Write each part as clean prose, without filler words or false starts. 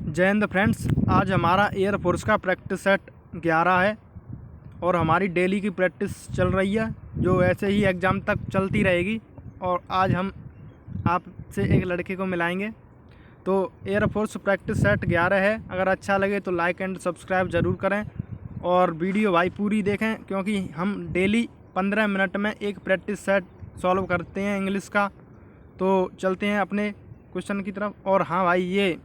जय हिंद फ्रेंड्स। आज हमारा एयरफोर्स का प्रैक्टिस सेट 11 है और हमारी डेली की प्रैक्टिस चल रही है जो ऐसे ही एग्ज़ाम तक चलती रहेगी। और आज हम आपसे एक लड़के को मिलाएंगे। तो एयरफोर्स प्रैक्टिस सेट 11 है। अगर अच्छा लगे तो लाइक एंड सब्सक्राइब ज़रूर करें और वीडियो भाई पूरी देखें, क्योंकि हम डेली 15 मिनट में एक प्रैक्टिस सेट सॉल्व करते हैं इंग्लिश का। तो चलते हैं अपने क्वेश्चन की तरफ। और हाँ भाई,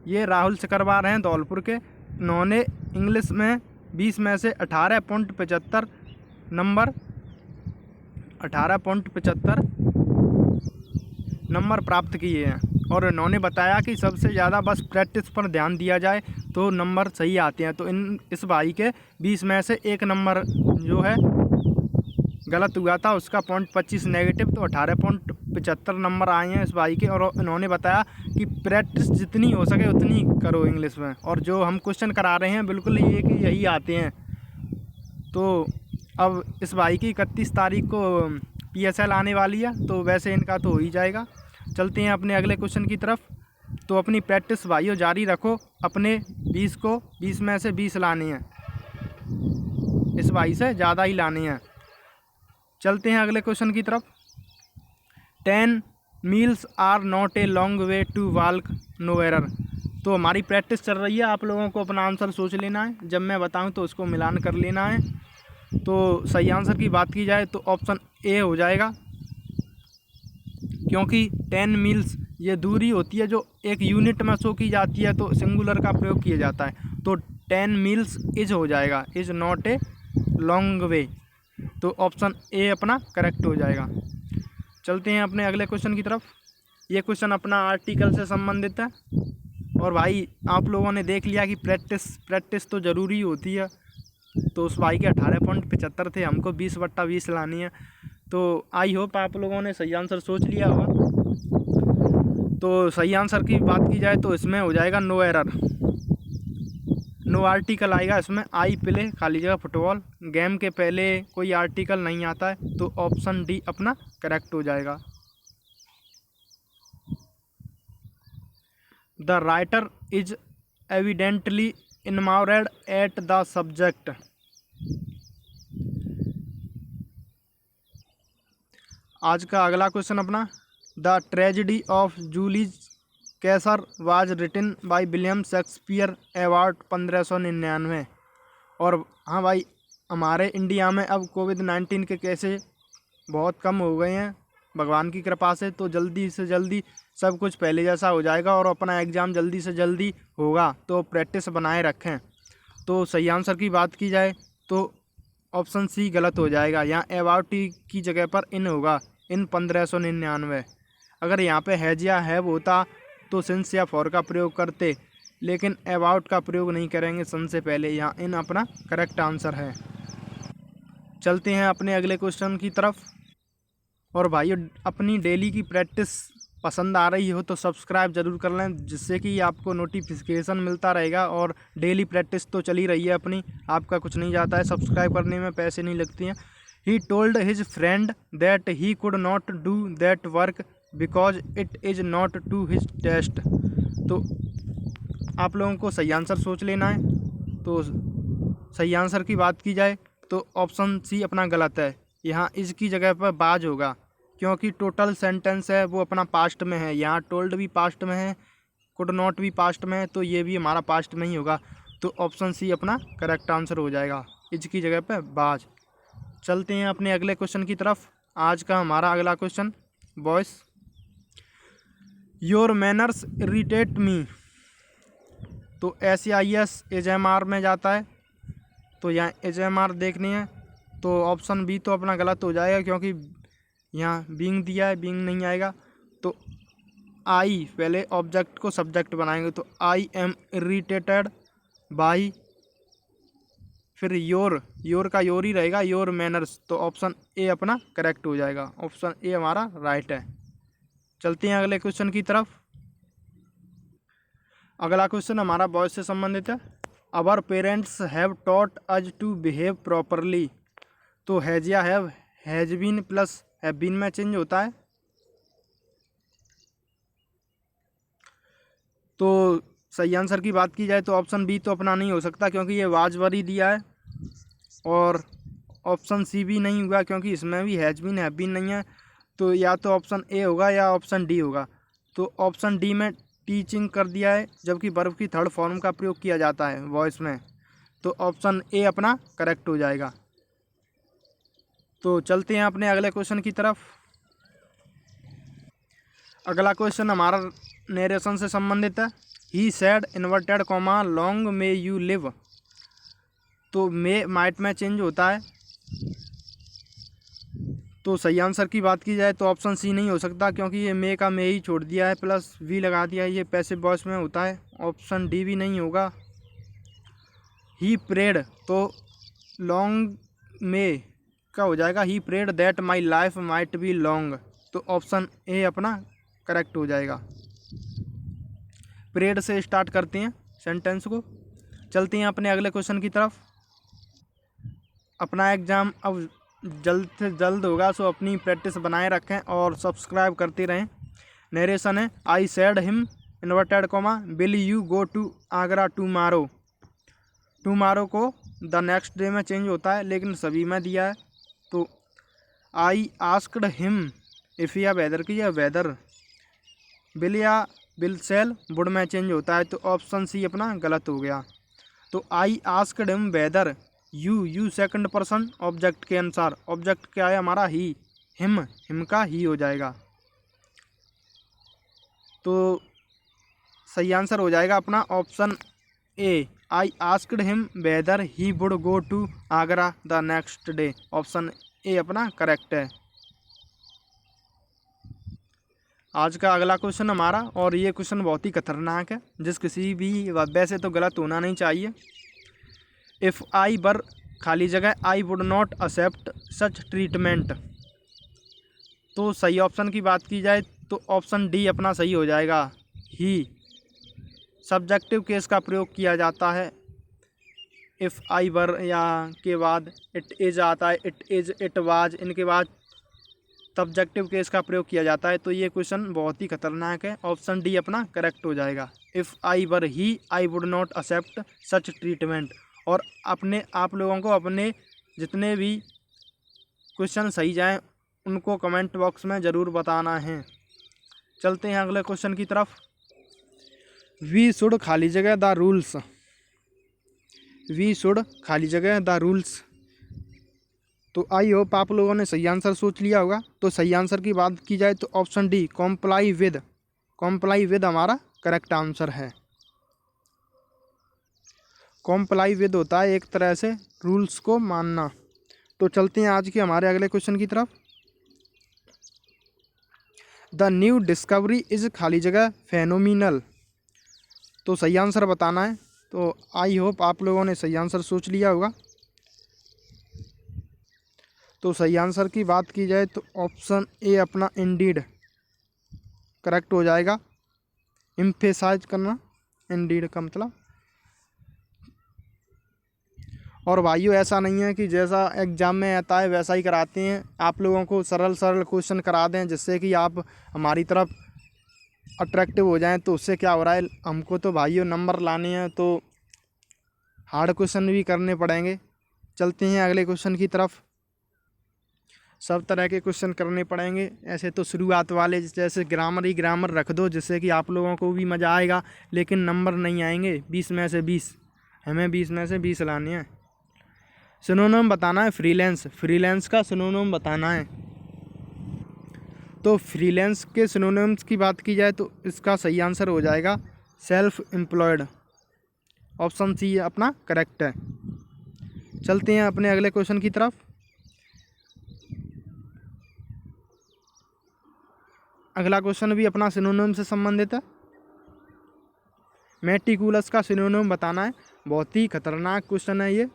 ये राहुल चक्रवार हैं धौलपुर के। इन्होंने इंग्लिश में 20 में से 18.75 नंबर प्राप्त किए हैं। और इन्होंने बताया कि सबसे ज़्यादा बस प्रैक्टिस पर ध्यान दिया जाए तो नंबर सही आते हैं। तो इस भाई के 20 में से एक नंबर जो है गलत हुआ था, उसका 0.25 नेगेटिव, तो 18.75 नंबर आए हैं इस भाई के। और इन्होंने बताया कि प्रैक्टिस जितनी हो सके उतनी करो इंग्लिश में। और जो हम क्वेश्चन करा रहे हैं बिल्कुल यही आते हैं। तो अब इस भाई की 31 तारीख को PSL आने वाली है, तो वैसे इनका तो हो ही जाएगा। चलते हैं अपने अगले क्वेश्चन की तरफ। तो अपनी प्रैक्टिस भाइयों जारी रखो। अपने 20 में से 20 लाने हैं, इस भाई से ज़्यादा ही लाने हैं। चलते हैं अगले क्वेश्चन की तरफ। 10 miles are not a long way to walk, no error. तो हमारी प्रैक्टिस चल रही है, आप लोगों को अपना आंसर सोच लेना है। जब मैं बताऊं तो उसको मिलान कर लेना है। तो सही आंसर की बात की जाए तो ऑप्शन ए हो जाएगा, क्योंकि 10 मील्स ये दूरी होती है जो एक यूनिट में शो की जाती है, तो सिंगुलर का प्रयोग किया जाता है। तो 10 मील्स इज हो जाएगा, इज नॉट ए लॉन्ग वे। तो ऑप्शन ए अपना करेक्ट हो जाएगा। चलते हैं अपने अगले क्वेश्चन की तरफ। ये क्वेश्चन अपना आर्टिकल से संबंधित है। और भाई आप लोगों ने देख लिया कि प्रैक्टिस तो ज़रूरी होती है। तो उस भाई के 18.75 थे, हमको 20/20 लानी है। तो आई होप आप लोगों ने सही आंसर सोच लिया होगा। तो सही आंसर की बात की जाए तो इसमें हो जाएगा नो एरर, नो आर्टिकल आएगा इसमें। आई प्ले खाली जगह फुटबॉल, गेम के पहले कोई आर्टिकल नहीं आता है। तो ऑप्शन डी अपना करेक्ट हो जाएगा। The writer is evidently enamoured at the subject. आज का अगला क्वेश्चन अपना, the tragedy of Julius Caesar was written by William Shakespeare, award 1599। और हाँ भाई, हमारे इंडिया में अब कोविड-19 के केसेस बहुत कम हो गए हैं भगवान की कृपा से। तो जल्दी से जल्दी सब कुछ पहले जैसा हो जाएगा और अपना एग्ज़ाम जल्दी से जल्दी होगा। तो प्रैक्टिस बनाए रखें। तो सही आंसर की बात की जाए तो ऑप्शन सी गलत हो जाएगा। यहाँ अबाउट की जगह पर इन होगा, इन 1599। अगर यहाँ पे हैज या हैव होता तो सिंस या फॉर का प्रयोग करते, लेकिन अबाउट का प्रयोग नहीं करेंगे सन से पहले। यहाँ इन अपना करेक्ट आंसर है। चलते हैं अपने अगले क्वेश्चन की तरफ। और भाइयों, अपनी डेली की प्रैक्टिस पसंद आ रही हो तो सब्सक्राइब ज़रूर कर लें, जिससे कि आपको नोटिफिकेशन मिलता रहेगा। और डेली प्रैक्टिस तो चली रही है अपनी, आपका कुछ नहीं जाता है, सब्सक्राइब करने में पैसे नहीं लगती हैं। He told his friend that he could not do that work because it is not to his taste. तो आप लोगों को सही आंसर सोच लेना है। तो सही आंसर की बात की जाए तो ऑप्शन सी अपना गलत है। यहाँ इस की जगह पर बाज होगा, क्योंकि टोटल सेंटेंस है वो अपना पास्ट में है। यहाँ टोल्ड भी पास्ट में है, कुड नॉट भी पास्ट में है, तो ये भी हमारा पास्ट में ही होगा। तो ऑप्शन सी अपना करेक्ट आंसर हो जाएगा, इज की जगह पे बाज। चलते हैं अपने अगले क्वेश्चन की तरफ। आज का हमारा अगला question, boys, your manners irritate me. तो SIS HMR में जाता है। तो यहाँ HMR देखनी है। तो ऑप्शन बी तो अपना गलत हो जाएगा, क्योंकि यहाँ बीइंग दिया है, बीइंग नहीं आएगा। तो आई पहले ऑब्जेक्ट को सब्जेक्ट बनाएंगे, तो आई एम इरिटेटेड बाई, फिर योर का योर ही रहेगा, योर मैनर्स। तो ऑप्शन ए अपना करेक्ट हो जाएगा, ऑप्शन ए हमारा राइट है। चलते हैं अगले क्वेश्चन की तरफ। अगला क्वेश्चन हमारा बॉयज से संबंधित है। Our parents have taught us to behave properly. तो हैज या has been plus have been में चेंज होता है। तो सही आंसर की बात की जाए तो ऑप्शन बी तो अपना नहीं हो सकता क्योंकि ये वाजवरी दिया है, और ऑप्शन सी भी नहीं हुआ क्योंकि इसमें भी हैज बीन हैव बीन नहीं है। तो या तो ऑप्शन ए होगा या ऑप्शन डी होगा। तो ऑप्शन डी में टीचिंग कर दिया है, जबकि वर्ब की थर्ड फॉर्म का प्रयोग किया जाता है वॉइस में। तो ऑप्शन ए अपना करेक्ट हो जाएगा। तो चलते हैं अपने अगले क्वेश्चन की तरफ। अगला क्वेश्चन हमारा नरेशन से संबंधित है। He said inverted comma long may you live. तो मे माइट में चेंज होता है। तो सही आंसर की बात की जाए तो ऑप्शन सी नहीं हो सकता क्योंकि ये मे का मे ही छोड़ दिया है, प्लस वी लगा दिया है, ये पैसिव वॉइस में होता है। ऑप्शन डी भी नहीं होगा। ही प्रेड, तो लॉन्ग में का हो जाएगा he prayed that my life might be long. तो ऑप्शन ए अपना करेक्ट हो जाएगा। प्रेड से स्टार्ट करते हैं सेंटेंस को। चलते हैं अपने अगले क्वेश्चन की तरफ। अपना एग्ज़ाम अब जल्द से जल्द होगा, सो अपनी प्रैक्टिस बनाए रखें और सब्सक्राइब करते रहें। नरेशन है I said him inverted comma will you go to Agra tomorrow. Tomorrow को द नेक्स्ट डे में चेंज होता है, लेकिन सभी में दिया है। तो आई आस्क्ड हिम इफ़ या वेदर की या वेदर बिल या बिल सेल वुड में चेंज होता है। तो ऑप्शन सी अपना गलत हो गया। तो I asked him whether you second person object के अनुसार, ऑब्जेक्ट क्या है हमारा ही, हिम का ही हो जाएगा। तो सही आंसर हो जाएगा अपना option A I asked him whether he would go to Agra the next day. Option A अपना करेक्ट है। आज का अगला क्वेश्चन हमारा, और ये क्वेश्चन बहुत ही खतरनाक है, जिस किसी भी वैसे तो गलत होना नहीं चाहिए। इफ़ आई वर खाली जगह I would not accept such treatment. तो सही ऑप्शन की बात की जाए तो ऑप्शन डी अपना सही हो जाएगा। ही सब्जेक्टिव केस का प्रयोग किया जाता है। इफ़ आई वर या के बाद इट इज़ आता है, इट इज़, इट वाज, इनके बाद सब्जेक्टिव केस का प्रयोग किया जाता है। तो ये क्वेश्चन बहुत ही खतरनाक है। ऑप्शन डी अपना करेक्ट हो जाएगा। If I were he I would not accept such treatment. और अपने आप लोगों को अपने जितने भी क्वेश्चन सही जाएं उनको कमेंट बॉक्स में ज़रूर बताना है। चलते हैं अगले क्वेश्चन की तरफ। वी शुड खाली जगह द रूल्स। वी शुड खाली जगह द रूल्स। तो आई होप आप लोगों ने सही आंसर सोच लिया होगा। तो सही आंसर की बात की जाए तो ऑप्शन डी कॉम्प्लाई विद हमारा करेक्ट आंसर है। कॉम्प्लाई विद होता है एक तरह से रूल्स को मानना। तो चलते हैं आज के हमारे अगले क्वेश्चन की तरफ। द न्यू डिस्कवरी इज़ खाली जगह फेनोमिनल। तो सही आंसर बताना है। तो आई होप आप लोगों ने सही आंसर सोच लिया होगा। तो सही आंसर की बात की जाए तो ऑप्शन ए अपना इंडीड करेक्ट हो जाएगा। एम्फेसाइज करना इंडीड का मतलब। और भाइयों ऐसा नहीं है कि जैसा एग्ज़ाम में आता है वैसा ही कराते हैं, आप लोगों को सरल सरल क्वेश्चन करा दें जिससे कि आप हमारी तरफ अट्रैक्टिव हो जाएं। तो उससे क्या हो रहा है, हमको तो भाइयों नंबर लाने हैं, तो हार्ड क्वेश्चन भी करने पड़ेंगे। चलते हैं अगले क्वेश्चन की तरफ। सब तरह के क्वेश्चन करने पड़ेंगे। ऐसे तो शुरुआत वाले जैसे ग्रामर ही ग्रामर रख दो जिससे कि आप लोगों को भी मज़ा आएगा, लेकिन नंबर नहीं आएंगे 20 में से 20। हमें 20 में से 20 लाने हैं। सिनोनिम बताना है फ्रीलांस का सिनोनिम बताना है। तो फ्रीलांस के सिनोनिम्स की बात की जाए तो इसका सही आंसर हो जाएगा सेल्फ एम्प्लॉयड। ऑप्शन सी अपना करेक्ट है। चलते हैं अपने अगले क्वेश्चन की तरफ। अगला क्वेश्चन भी अपना सिनोनिम से संबंधित है। मेटिकुलस का सिनोनिम बताना है। बहुत ही खतरनाक क्वेश्चन है ये,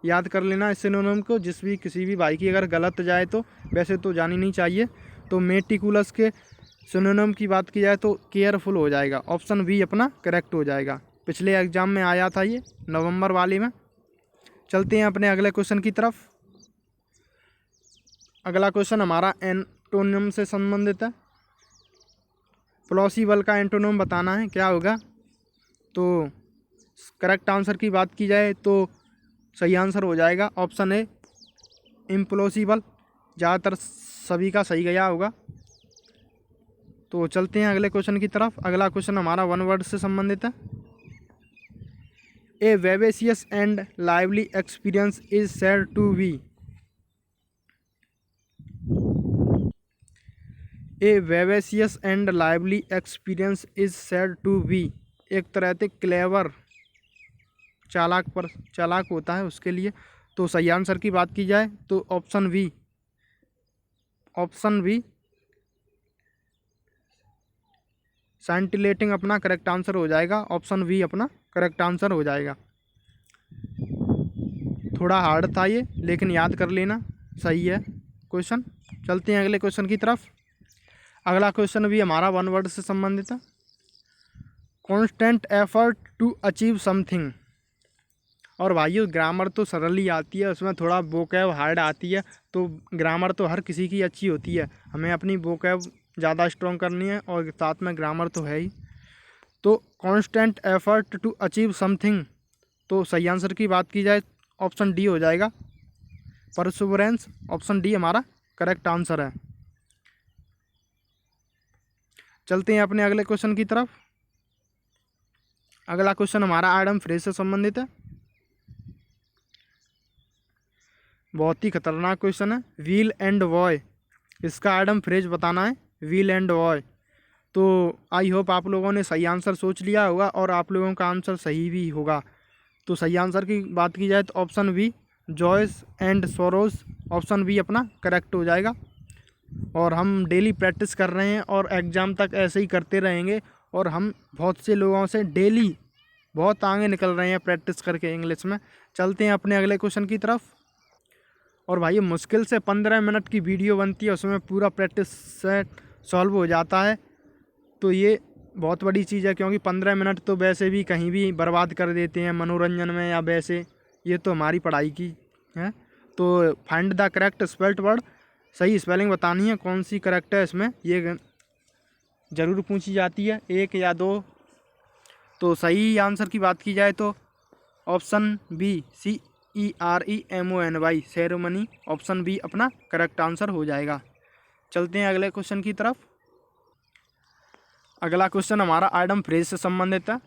याद कर लेना इस सिनोनिम को। किसी भी भाई की अगर गलत जाए तो वैसे तो जानी नहीं चाहिए। तो मेटिकुलस के सिनोनिम की बात की जाए तो केयरफुल हो जाएगा। ऑप्शन बी अपना करेक्ट हो जाएगा। पिछले एग्जाम में आया था ये नवंबर वाले में। चलते हैं अपने अगले क्वेश्चन की तरफ। अगला क्वेश्चन हमारा एंटोनिम से संबंधित है। प्लॉसिबल का एंटोनिम बताना है, क्या होगा। तो करेक्ट आंसर की बात की जाए तो सही आंसर हो जाएगा ऑप्शन ए इम्पॉसिबल। ज़्यादातर सभी का सही गया होगा। तो चलते हैं अगले क्वेश्चन की तरफ। अगला क्वेश्चन हमारा वन वर्ड से संबंधित है। A vivacious and lively experience is said to be. A vivacious and lively experience is said to be. एक तरह से क्लेवर, चालाक होता है उसके लिए। तो सही आंसर की बात की जाए तो ऑप्शन बी सेंटिलेटिंग अपना करेक्ट आंसर हो जाएगा। ऑप्शन बी अपना करेक्ट आंसर हो जाएगा। थोड़ा हार्ड था ये, लेकिन याद कर लेना, सही है क्वेश्चन। चलते हैं अगले क्वेश्चन की तरफ। अगला क्वेश्चन भी हमारा वन वर्ड से संबंधित है। Constant effort to achieve something. और भाइयों ग्रामर तो सरल ही आती है, उसमें थोड़ा वोकैब हार्ड आती है। तो ग्रामर तो हर किसी की अच्छी होती है, हमें अपनी वोकैब ज़्यादा स्ट्रॉन्ग करनी है और साथ में ग्रामर तो है ही। तो constant effort to achieve something, तो सही आंसर की बात की जाए ऑप्शन डी हो जाएगा, परसिवरेंस। ऑप्शन डी हमारा करेक्ट आंसर है। चलते हैं अपने अगले क्वेश्चन की तरफ। अगला क्वेश्चन हमारा आइटम फ्रेज से संबंधित है। बहुत ही खतरनाक क्वेश्चन है। व्हील एंड बॉय, इसका आइटम फ्रेज बताना है, व्हील एंड बॉय। तो आई होप आप लोगों ने सही आंसर सोच लिया होगा और आप लोगों का आंसर सही भी होगा। तो सही आंसर की बात की जाए तो option B joys and sorrows. Option B अपना करेक्ट हो जाएगा। और हम डेली प्रैक्टिस कर रहे हैं और एग्ज़ाम तक ऐसे ही करते रहेंगे। और हम बहुत से लोगों से डेली बहुत आगे निकल रहे हैं प्रैक्टिस करके इंग्लिश में। चलते हैं अपने अगले क्वेश्चन की तरफ। और भाई मुश्किल से 15 मिनट की वीडियो बनती है, उसमें पूरा प्रैक्टिस सेट सॉल्व हो जाता है। तो ये बहुत बड़ी चीज़ है, क्योंकि 15 मिनट तो वैसे भी कहीं भी बर्बाद कर देते हैं मनोरंजन में या वैसे। ये तो हमारी पढ़ाई की है। तो find the correct spelled word, सही स्पेलिंग बतानी है, कौन सी करेक्ट है इसमें, ये ज़रूर पूछी जाती है, एक या दो। तो सही आंसर की बात की जाए तो option B CEREMONY ceremony. Option B अपना करेक्ट आंसर हो जाएगा। चलते हैं अगले क्वेश्चन की तरफ। अगला क्वेश्चन हमारा आइटम फ्रेज से संबंधित है।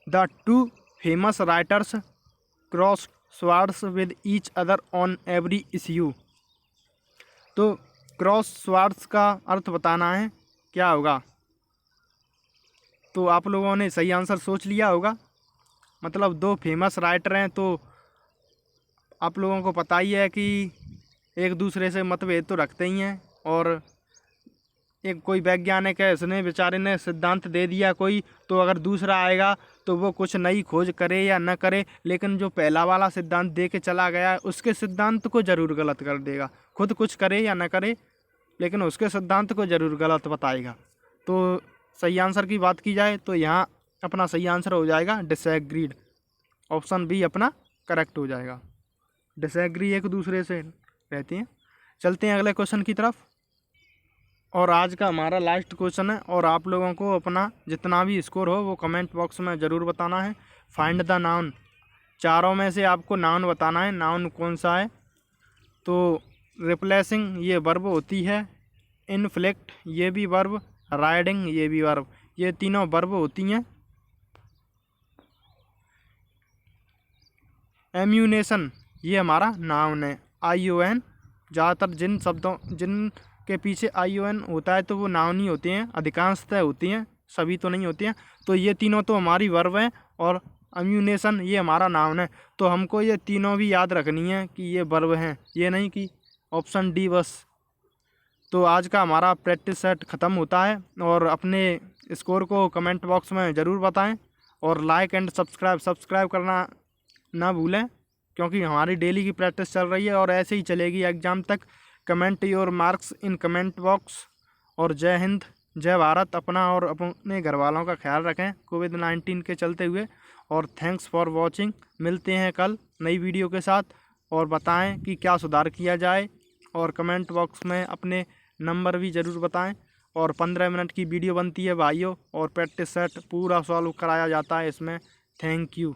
The two famous writers cross swords with each other on every issue. तो क्रॉस स्वर्ड्स का अर्थ बताना है, क्या होगा। तो आप लोगों ने सही आंसर सोच लिया होगा। मतलब दो फेमस राइटर हैं, तो आप लोगों को पता ही है कि एक दूसरे से मतभेद तो रखते ही हैं। और एक कोई वैज्ञानिक है, उसने बेचारे ने सिद्धांत दे दिया कोई, तो अगर दूसरा आएगा तो वो कुछ नई खोज करे या न करे, लेकिन जो पहला वाला सिद्धांत दे के चला गया है उसके सिद्धांत को ज़रूर गलत कर देगा। खुद कुछ करे या न करे, लेकिन उसके सिद्धांत को ज़रूर गलत बताएगा। तो सही आंसर की बात की जाए तो यहाँ अपना सही आंसर हो जाएगा डिसएग्रीड। ऑप्शन बी अपना करेक्ट हो जाएगा। डिसएग्री एक दूसरे से रहती हैं। चलते हैं अगले क्वेश्चन की तरफ। और आज का हमारा लास्ट क्वेश्चन है, और आप लोगों को अपना जितना भी स्कोर हो वो कमेंट बॉक्स में ज़रूर बताना है। फाइंड द नाउन, चारों में से आपको नाउन बताना है, नाउन कौन सा है। तो रिप्लेसिंग ये वर्ब होती है, इनफ्लिक्ट ये भी वर्ब, राइडिंग ये भी वर्ब, ये तीनों वर्ब होती हैं। एम्यूनेशन ये हमारा नाउन है, ION। ज़्यादातर जिन के पीछे ION होता है तो वो नाउन ही होते हैं, अधिकांशतः होती हैं, सभी तो नहीं होती हैं। तो ये तीनों तो हमारी वर्ब हैं और एम्यूनेशन ये हमारा नाउन है। तो हमको ये तीनों भी याद रखनी है कि ये वर्ब हैं, ये नहीं कि ऑप्शन डी बस। तो आज का हमारा प्रैक्टिस सेट ख़त्म होता है। और अपने स्कोर को कमेंट बॉक्स में ज़रूर बताएं और लाइक एंड सब्सक्राइब करना ना भूलें, क्योंकि हमारी डेली की प्रैक्टिस चल रही है और ऐसे ही चलेगी एग्ज़ाम तक। Comment your marks in comment box. और जय हिंद, जय भारत। अपना और अपने घर वालों का ख्याल रखें कोविड-19 के चलते हुए। और थैंक्स फॉर वॉचिंग। मिलते हैं कल नई वीडियो के साथ, और बताएं कि क्या सुधार किया जाए, और कमेंट बॉक्स में अपने नंबर भी ज़रूर बताएं। और 15 मिनट की वीडियो बनती है भाइयों, और प्रैक्टिस सेट पूरा सॉल्व कराया जाता है इसमें। Thank you.